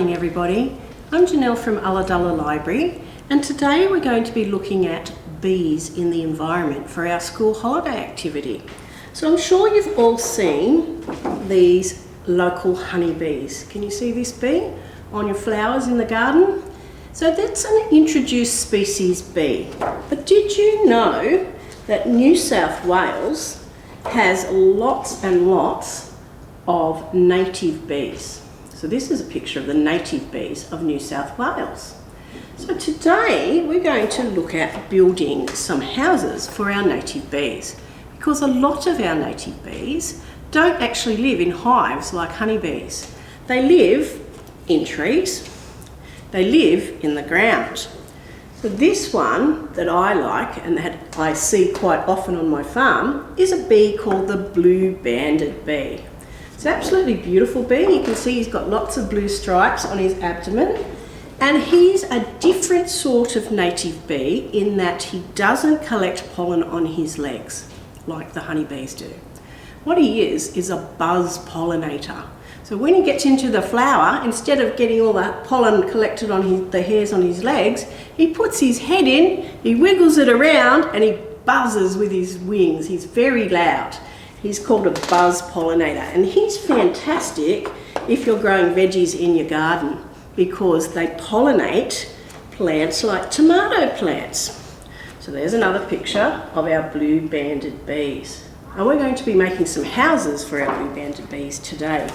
morning everybody. I'm Janelle from Ulladulla Library, and today we're going to be looking at bees in the environment for our school holiday activity. So I'm sure you've all seen these local honeybees. Can you see this bee on your flowers in the garden? So that's an introduced species bee. But did you know that New South Wales has lots and lots of native bees? So this is a picture of the native bees of New South Wales. So today we're going to look at building some houses for our native bees, because a lot of our native bees don't actually live in hives like honeybees. They live in trees, they live in the ground. So this one that I like and that I see quite often on my farm is a bee called the blue-banded bee. It's an absolutely beautiful bee. You can see he's got lots of blue stripes on his abdomen, and he's a different sort of native bee in that he doesn't collect pollen on his legs like the honeybees do. What he is a buzz pollinator. So when he gets into the flower, instead of getting all that pollen collected on the hairs on his legs, he puts his head in, he wiggles it around, and he buzzes with his wings. He's very loud. He's called a buzz pollinator, and he's fantastic if you're growing veggies in your garden because they pollinate plants like tomato plants. So there's another picture of our blue-banded bees. And we're going to be making some houses for our blue-banded bees today.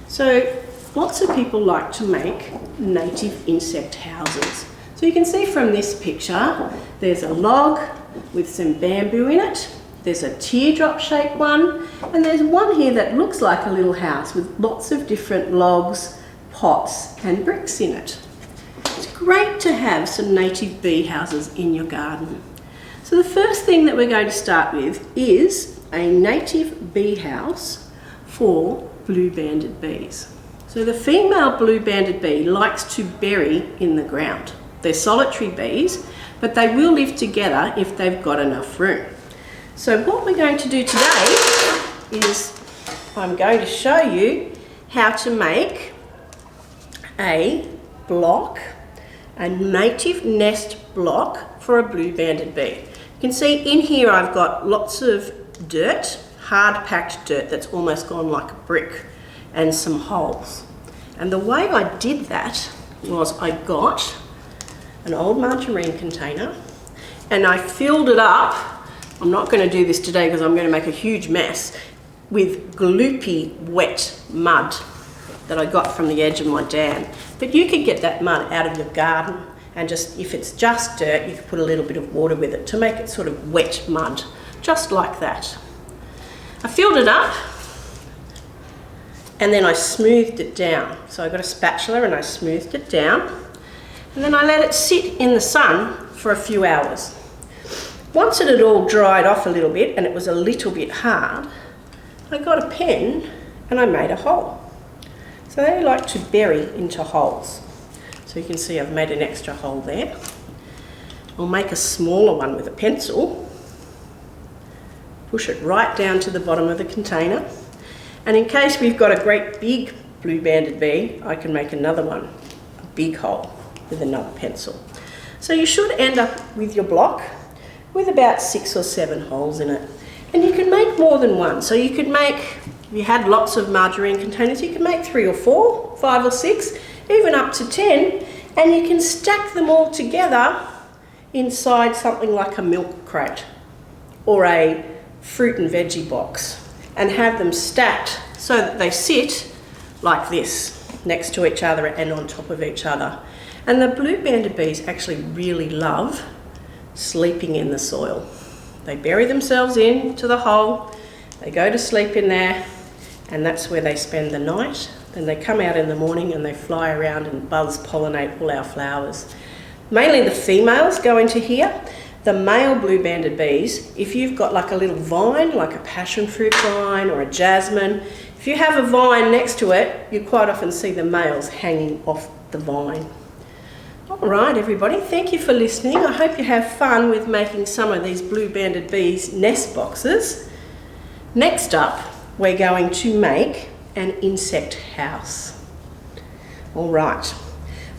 So lots of people like to make native insect houses. So you can see from this picture, there's a log with some bamboo in it. There's a teardrop shaped one, and there's one here that looks like a little house with lots of different logs, pots and bricks in it. It's great to have some native bee houses in your garden. So the first thing that we're going to start with is a native bee house for blue-banded bees. So the female blue-banded bee likes to bury in the ground. They're solitary bees, but they will live together if they've got enough room. So what we're going to do today is I'm going to show you how to make a block, a native nest block for a blue-banded bee. You can see in here I've got lots of dirt, hard packed dirt that's almost gone like a brick, and some holes. And the way I did that was I got an old margarine container and I filled it up. I'm not going to do this today because I'm going to make a huge mess, with gloopy wet mud that I got from the edge of my dam. But you could get that mud out of your garden, and just, if it's just dirt, you could put a little bit of water with it to make it sort of wet mud, just like that. I filled it up and then I smoothed it down. So I got a spatula and I smoothed it down, and then I let it sit in the sun for a few hours. Once it had all dried off a little bit and it was a little bit hard, I got a pen and I made a hole. So they like to bury into holes. So you can see I've made an extra hole there. I'll make a smaller one with a pencil, push it right down to the bottom of the container, and in case we've got a great big blue-banded bee, I can make another one, a big hole with another pencil. So you should end up with your block with about 6 or 7 holes in it. And you can make more than one. So you could make, if you had lots of margarine containers, you could make 3 or 4, 5 or 6, even up to 10, and you can stack them all together inside something like a milk crate or a fruit and veggie box, and have them stacked so that they sit like this, next to each other and on top of each other. And the blue-banded bees actually really love sleeping in the soil. They bury themselves into the hole, they go to sleep in there, and that's where they spend the night. Then they come out in the morning and they fly around and buzz pollinate all our flowers. Mainly the females go into here. The male blue-banded bees, if you've got like a little vine, like a passion fruit vine or a jasmine, if you have a vine next to it, you quite often see the males hanging off the vine. All right, everybody, thank you for listening. I hope you have fun with making some of these blue-banded bees nest boxes. Next up, we're going to make an insect house. All right,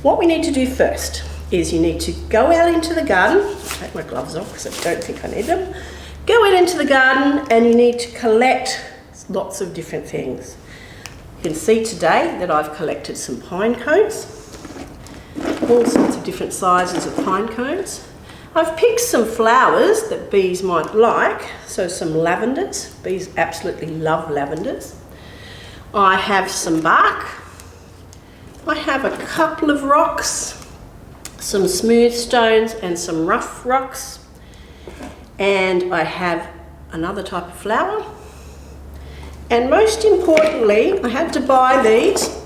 what we need to do first is you need to go out into the garden. I'll take my gloves off because I don't think I need them. Go out into the garden and you need to collect lots of different things. You can see today that I've collected some pine cones, all sorts of different sizes of pine cones. I've picked some flowers that bees might like, so some lavenders. Bees absolutely love lavenders. I have some bark. I have a couple of rocks, some smooth stones and some rough rocks. And I have another type of flower. And most importantly, I had to buy these.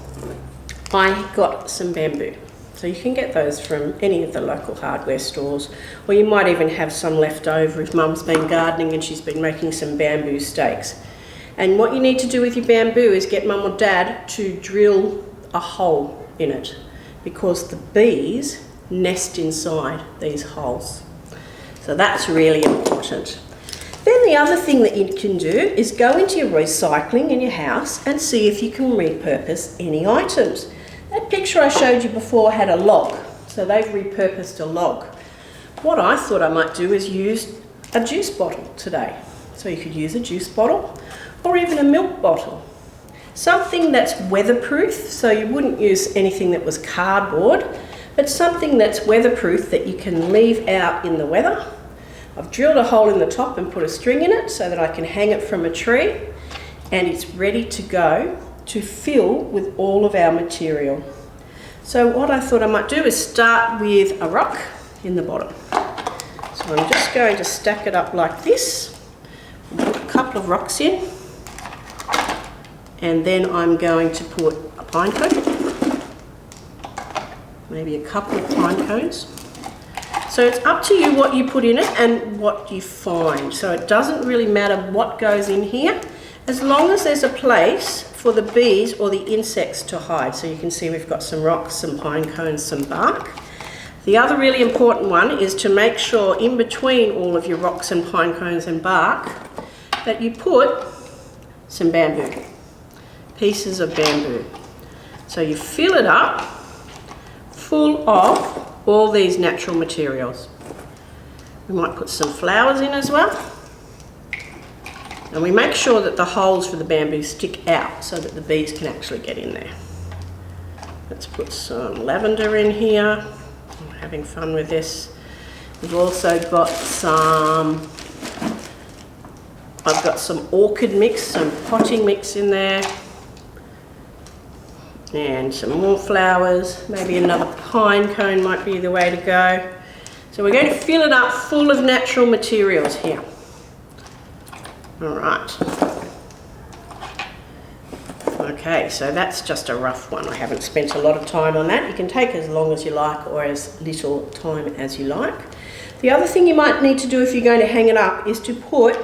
I got some bamboo. So you can get those from any of the local hardware stores, or you might even have some left over if Mum's been gardening and she's been making some bamboo stakes. And what you need to do with your bamboo is get Mum or Dad to drill a hole in it, because the bees nest inside these holes. So that's really important. Then the other thing that you can do is go into your recycling in your house and see if you can repurpose any items. That picture I showed you before had a log, so they've repurposed a log. What I thought I might do is use a juice bottle today. So you could use a juice bottle or even a milk bottle. Something that's weatherproof, so you wouldn't use anything that was cardboard, but something that's weatherproof that you can leave out in the weather. I've drilled a hole in the top and put a string in it so that I can hang it from a tree, and it's ready to go to fill with all of our material. So what I thought I might do is start with a rock in the bottom. So I'm just going to stack it up like this, put a couple of rocks in, and then I'm going to put a pine cone, maybe a couple of pine cones. So it's up to you what you put in it and what you find. So it doesn't really matter what goes in here, as long as there's a place for the bees or the insects to hide. So you can see we've got some rocks, some pine cones, some bark. The other really important one is to make sure in between all of your rocks and pine cones and bark that you put some bamboo, pieces of bamboo. So you fill it up full of all these natural materials. We might put some flowers in as well. And we make sure that the holes for the bamboo stick out so that the bees can actually get in there. Let's put some lavender in here. I'm having fun with this. We've also got I've got some orchid mix, some potting mix in there. And some more flowers, maybe another pine cone might be the way to go. So we're going to fill it up full of natural materials here. All right. Okay, so that's just a rough one. I haven't spent a lot of time on that. You can take as long as you like or as little time as you like. The other thing you might need to do if you're going to hang it up is to put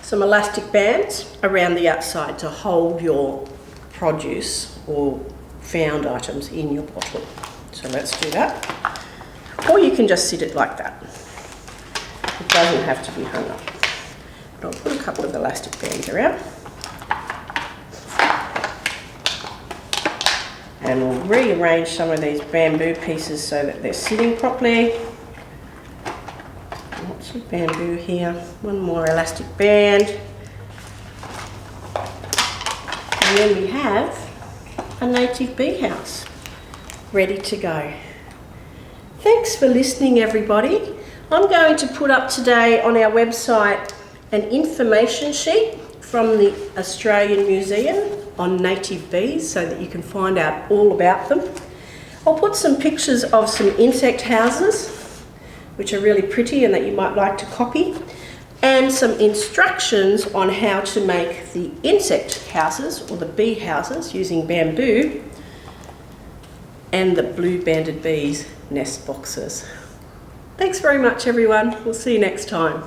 some elastic bands around the outside to hold your produce or found items in your bottle. So let's do that. Or you can just sit it like that. It doesn't have to be hung up. But I'll put a couple of elastic bands around. And we'll rearrange some of these bamboo pieces so that they're sitting properly. Lots of bamboo here. One more elastic band. And then we have a native bee house ready to go. Thanks for listening, everybody. I'm going to put up today on our website an information sheet from the Australian Museum on native bees so that you can find out all about them. I'll put some pictures of some insect houses which are really pretty and that you might like to copy, and some instructions on how to make the insect houses or the bee houses using bamboo and the blue banded bees nest boxes. Thanks very much, everyone. We'll see you next time.